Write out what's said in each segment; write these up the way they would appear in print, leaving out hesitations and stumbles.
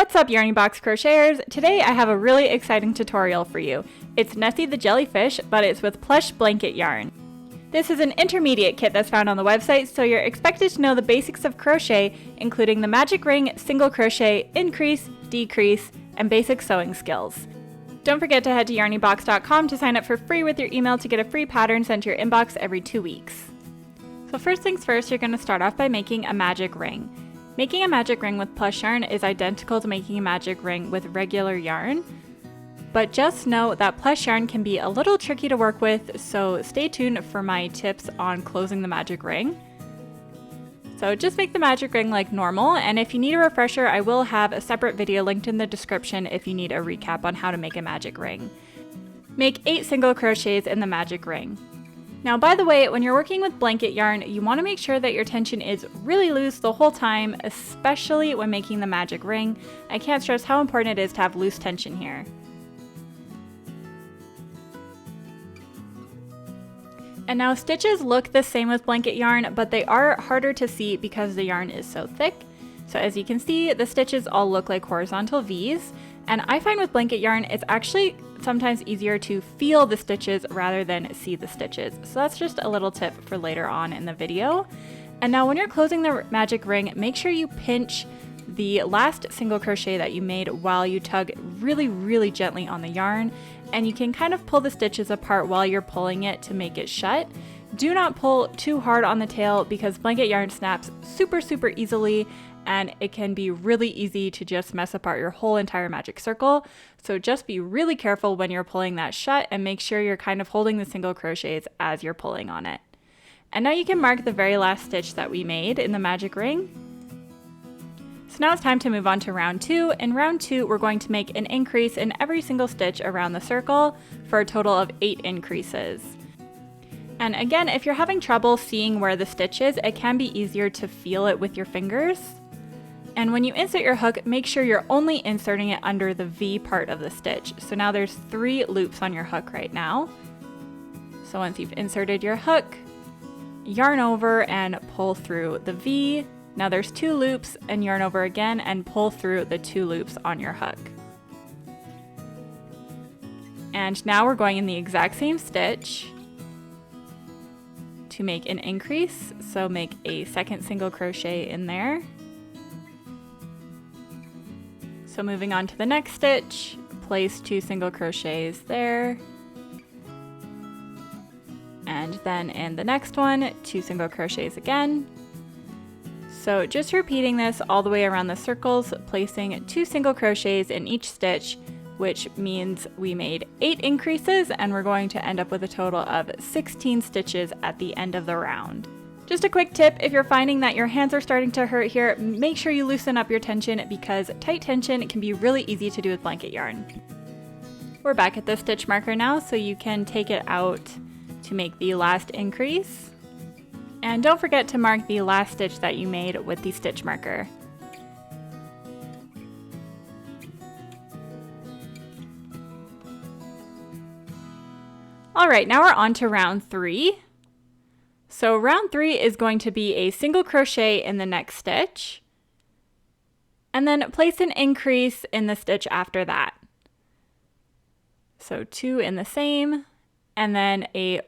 What's up, Yarny Box Crocheters? Today I have a really exciting tutorial for you. It's Nessie the Jellyfish, but it's with plush blanket yarn. This is an intermediate kit that's found on the website, so you're expected to know the basics of crochet, including the magic ring, single crochet, increase, decrease, and basic sewing skills. Don't forget to head to yarnybox.com to sign up for free with your email to get a free pattern sent to your inbox every 2 weeks. So first things first, you're going to start off by making a magic ring. Making a magic ring with plush yarn is identical to making a magic ring with regular yarn, but just know that plush yarn can be a little tricky to work with, so stay tuned for my tips on closing the magic ring. So just make the magic ring like normal, and if you need a refresher, I will have a separate video linked in the description if you need a recap on how to make a magic ring. Make 8 single crochets in the magic ring. Now, by the way, when you're working with blanket yarn, you want to make sure that your tension is really loose the whole time, especially when making the magic ring. I can't stress how important it is to have loose tension here. And now stitches look the same with blanket yarn, but they are harder to see because the yarn is so thick. So as you can see, the stitches all look like horizontal V's. And I find with blanket yarn, it's actually sometimes easier to feel the stitches rather than see the stitches. So that's just a little tip for later on in the video. And now when you're closing the magic ring, make sure you pinch the last single crochet that you made while you tug really gently on the yarn. And you can kind of pull the stitches apart while you're pulling it to make it shut. Do not pull too hard on the tail because blanket yarn snaps super easily, and it can be really easy to just mess apart your whole entire magic circle. So just be really careful when you're pulling that shut and make sure you're kind of holding the single crochets as you're pulling on it. And now you can mark the very last stitch that we made in the magic ring. So now it's time to move on to round 2. In round 2, we're going to make an increase in every single stitch around the circle for a total of 8 increases. And again, if you're having trouble seeing where the stitch is, it can be easier to feel it with your fingers. And when you insert your hook, make sure you're only inserting it under the V part of the stitch. So now there's 3 loops on your hook right now. So once you've inserted your hook, yarn over and pull through the V. Now there's 2 loops, and yarn over again and pull through the 2 loops on your hook. And now we're going in the exact same stitch to make an increase. So make a second single crochet in there. So moving on to the next stitch, place 2 single crochets there. And then in the next one, 2 single crochets again. So just repeating this all the way around the circles, placing 2 single crochets in each stitch, which means we made 8 increases, and we're going to end up with a total of 16 stitches at the end of the round. Just a quick tip, if you're finding that your hands are starting to hurt here, make sure you loosen up your tension because tight tension can be really easy to do with blanket yarn. We're back at the stitch marker now, so you can take it out to make the last increase. And don't forget to mark the last stitch that you made with the stitch marker. All right, now we're on to round 3. So round 3 is going to be a single crochet in the next stitch, and then place an increase in the stitch after that. So 2 in the same, and then a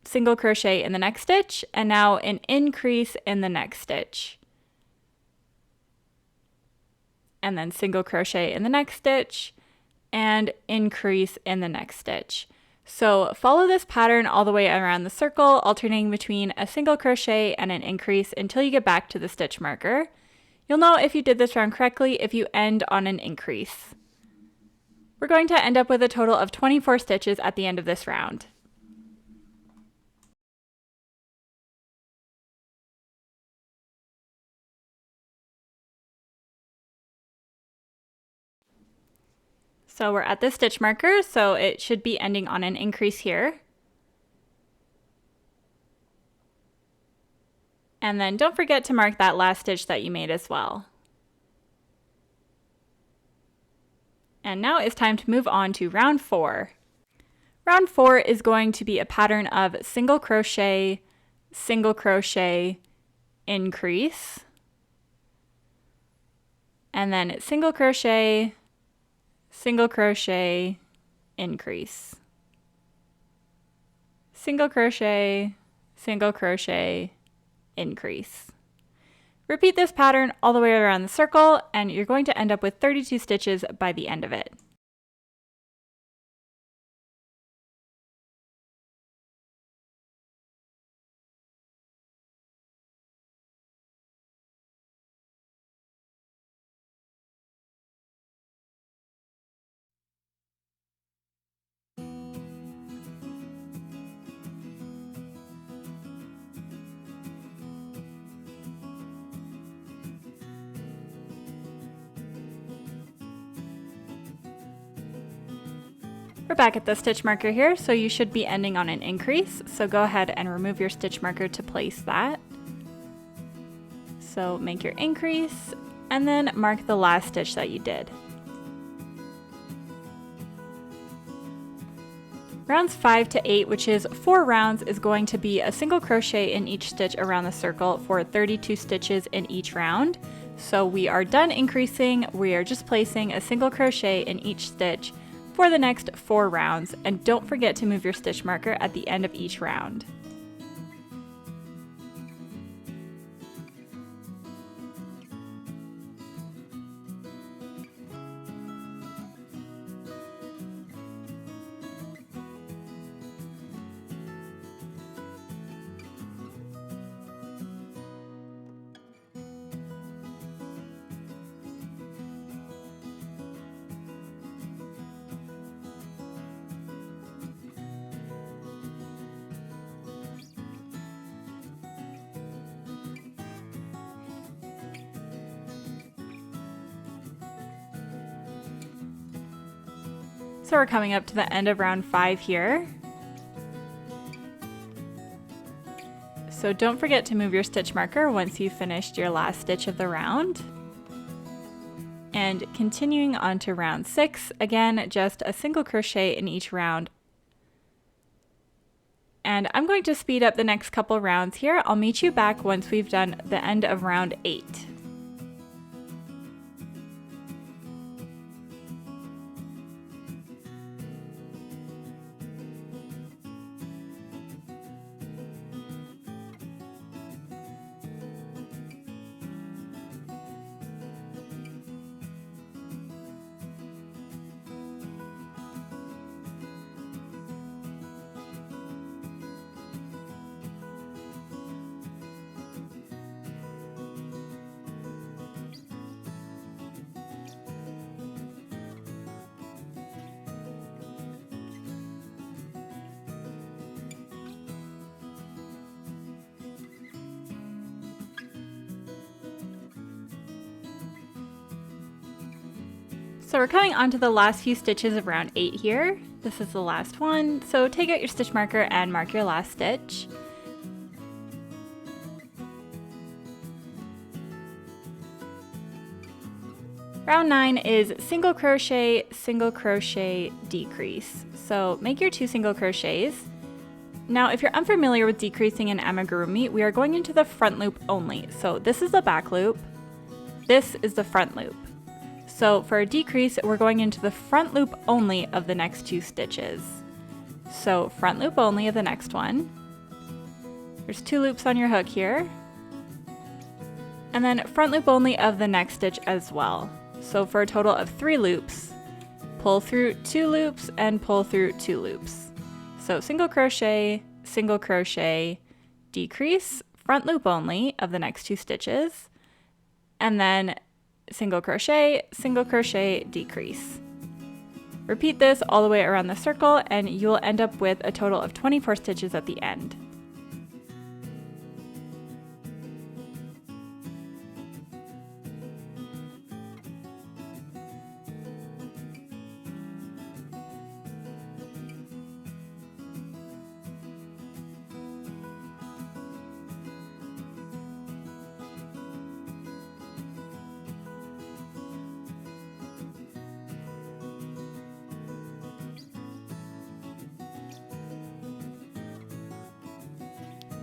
single crochet in the next stitch, and now an increase in the next stitch. And then single crochet in the next stitch, and increase in the next stitch. So follow this pattern all the way around the circle, alternating between a single crochet and an increase until you get back to the stitch marker. You'll know if you did this round correctly if you end on an increase. We're going to end up with a total of 24 stitches at the end of this round. So we're at the stitch marker, so it should be ending on an increase here. And then don't forget to mark that last stitch that you made as well. And now it's time to move on to round 4. Round 4 is going to be a pattern of single crochet, increase, and then single crochet, increase, single crochet, increase. Repeat this pattern all the way around the circle, and you're going to end up with 32 stitches by the end of it. We're back at the stitch marker here, so you should be ending on an increase. So go ahead and remove your stitch marker to place that. So make your increase and then mark the last stitch that you did. Rounds 5 to 8, which is 4 rounds, is going to be a single crochet in each stitch around the circle for 32 stitches in each round. So we are done increasing, we are just placing a single crochet in each stitch for the next 4 rounds, and don't forget to move your stitch marker at the end of each round. So we're coming up to the end of round 5 here. So don't forget to move your stitch marker once you've finished your last stitch of the round. And continuing on to round 6, again, just a single crochet in each round. And I'm going to speed up the next couple rounds here. I'll meet you back once we've done the end of round 8. So we're coming on to the last few stitches of round 8 here. This is the last one, so take out your stitch marker and mark your last stitch. Round 9 is single crochet, decrease. So make your 2 single crochets. Now if you're unfamiliar with decreasing in amigurumi, we are going into the front loop only. So this is the back loop, this is the front loop. So for a decrease, we're going into the front loop only of the next 2 stitches. So front loop only of the next one. There's 2 loops on your hook here. And then front loop only of the next stitch as well. So for a total of 3 loops, pull through 2 loops and pull through 2 loops. So single crochet, decrease, front loop only of the next 2 stitches, and then single crochet, decrease. Repeat this all the way around the circle and you'll end up with a total of 24 stitches at the end.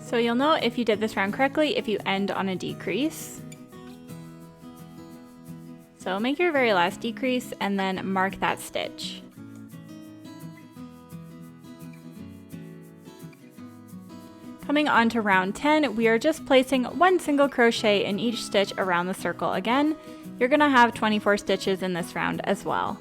So you'll know if you did this round correctly if you end on a decrease. So So make your very last decrease and then mark that stitch. Coming on to round 10, we are just placing one single crochet in each stitch around the circle again. You're gonna have 24 stitches in this round as well.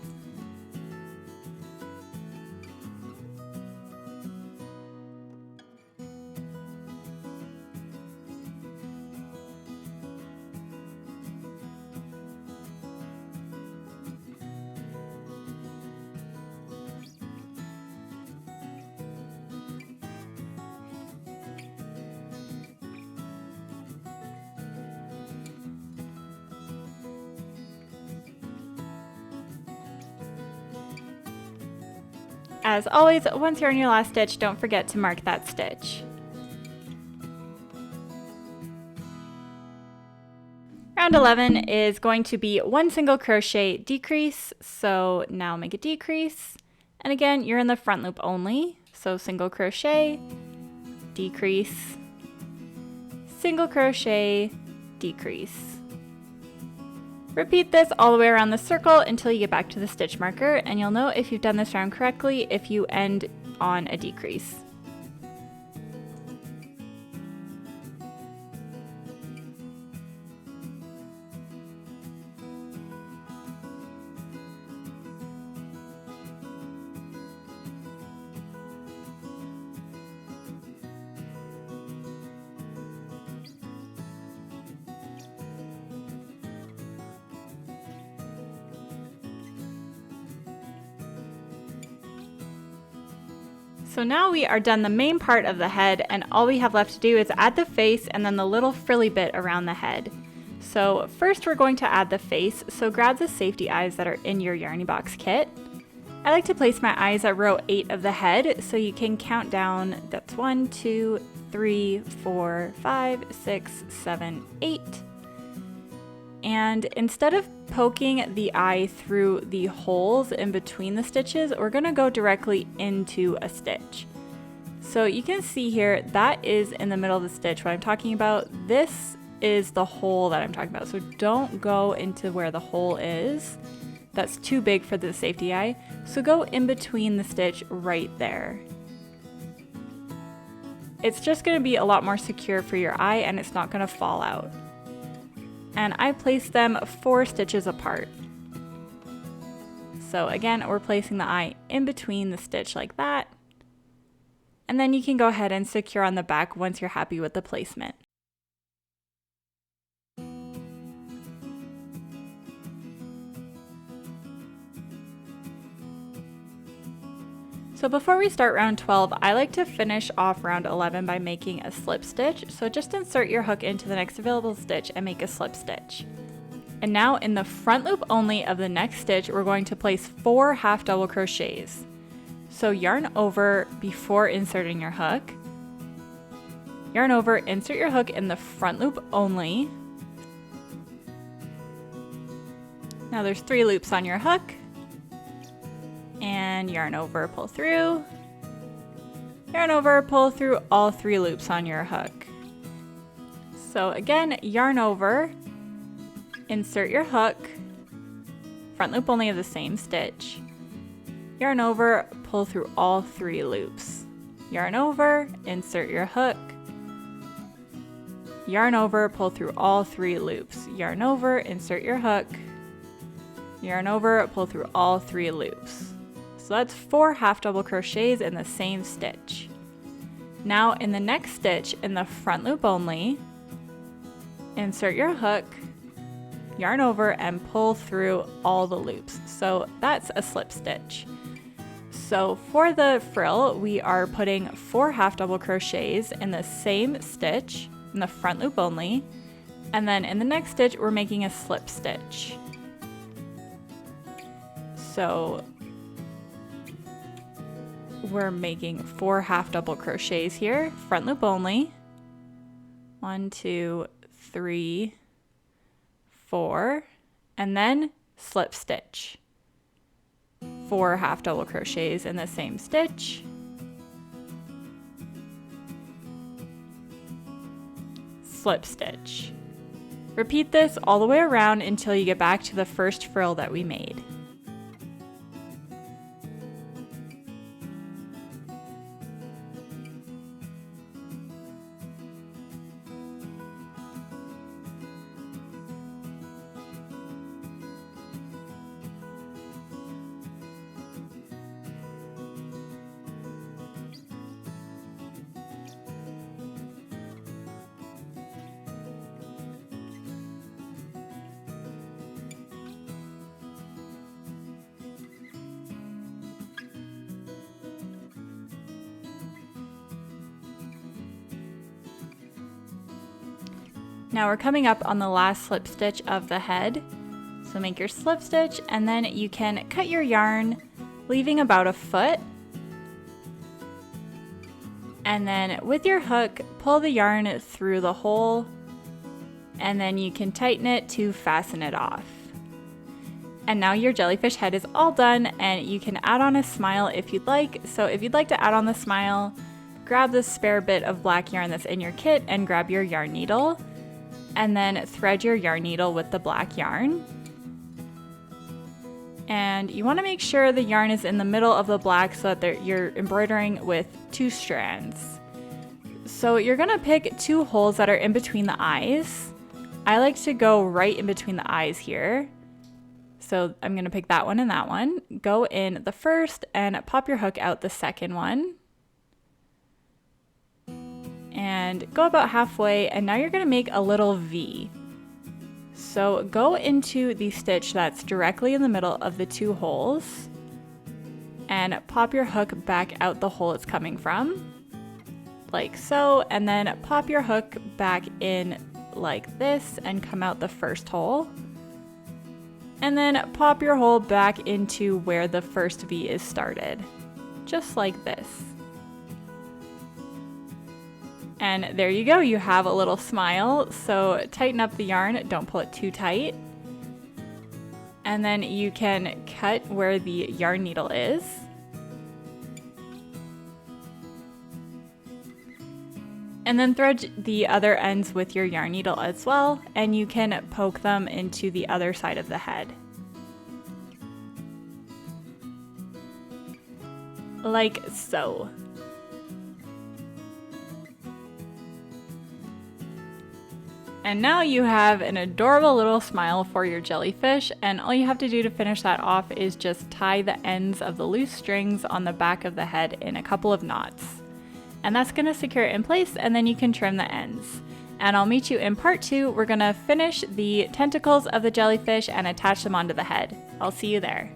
As always, once you're in your last stitch, don't forget to mark that stitch. Round 11 is going to be one single crochet decrease, so now make a decrease. And again, you're in the front loop only, so single crochet, decrease, single crochet, decrease. Repeat this all the way around the circle until you get back to the stitch marker, and you'll know if you've done this round correctly if you end on a decrease. So now we are done the main part of the head, and all we have left to do is add the face and then the little frilly bit around the head. So first we're going to add the face, so grab the safety eyes that are in your Yarny Box kit. I like to place my eyes at row 8 of the head, so you can count down, that's 1, 2, 3, 4, 5, 6, 7, 8. And instead of poking the eye through the holes in between the stitches, we're gonna go directly into a stitch. So you can see here, that is in the middle of the stitch. What I'm talking about, this is the hole that I'm talking about. So don't go into where the hole is. That's too big for the safety eye. So go in between the stitch right there. It's just gonna be a lot more secure for your eye, and it's not gonna fall out. And I placed them 4 stitches apart. So again, we're placing the eye in between the stitch like that. And then you can go ahead and secure on the back once you're happy with the placement. So before we start round 12, I like to finish off round 11 by making a slip stitch. So just insert your hook into the next available stitch and make a slip stitch. And now in the front loop only of the next stitch, we're going to place 4 half double crochets. So yarn over before inserting your hook. Yarn over, insert your hook in the front loop only. Now there's 3 loops on your hook. And yarn over, pull through. Yarn over, pull through all 3 loops on your hook. So again, yarn over, insert your hook, front loop only of the same stitch. Yarn over, pull through all 3 loops. Yarn over, insert your hook. Yarn over, pull through all 3 loops. Yarn over, insert your hook. Yarn over, pull through all 3 loops. So that's 4 half double crochets in the same stitch. Now in the next stitch, in the front loop only, insert your hook, yarn over, and pull through all the loops. So that's a slip stitch. So for the frill, we are putting 4 half double crochets in the same stitch, in the front loop only, and then in the next stitch, we're making a slip stitch. So we're making 4 half double crochets here, front loop only. 1, 2, 3, 4, and then slip stitch. 4 half double crochets in the same stitch. Slip stitch. Repeat this all the way around until you get back to the first frill that we made. Now we're coming up on the last slip stitch of the head. So make your slip stitch and then you can cut your yarn, leaving about a foot. And then with your hook, pull the yarn through the hole and then you can tighten it to fasten it off. And now your jellyfish head is all done and you can add on a smile if you'd like. So if you'd like to add on the smile, grab the spare bit of black yarn that's in your kit and grab your yarn needle. And then thread your yarn needle with the black yarn. And you want to make sure the yarn is in the middle of the black so that you're embroidering with 2 strands. So you're going to pick 2 holes that are in between the eyes. I like to go right in between the eyes here. So I'm going to pick that one and that one. Go in the first and pop your hook out the second one. And go about halfway, and now you're going to make a little V. So go into the stitch that's directly in the middle of the 2 holes and pop your hook back out the hole it's coming from, like so, and then pop your hook back in like this and come out the first hole. And then pop your hole back into where the first V is started, just like this. And there you go, you have a little smile. So tighten up the yarn, don't pull it too tight. And then you can cut where the yarn needle is. And then thread the other ends with your yarn needle as well, and you can poke them into the other side of the head. Like so. And now you have an adorable little smile for your jellyfish, and all you have to do to finish that off is just tie the ends of the loose strings on the back of the head in a couple of knots. And that's going to secure it in place, and then you can trim the ends. And I'll meet you in part 2. We're going to finish the tentacles of the jellyfish and attach them onto the head. I'll see you there.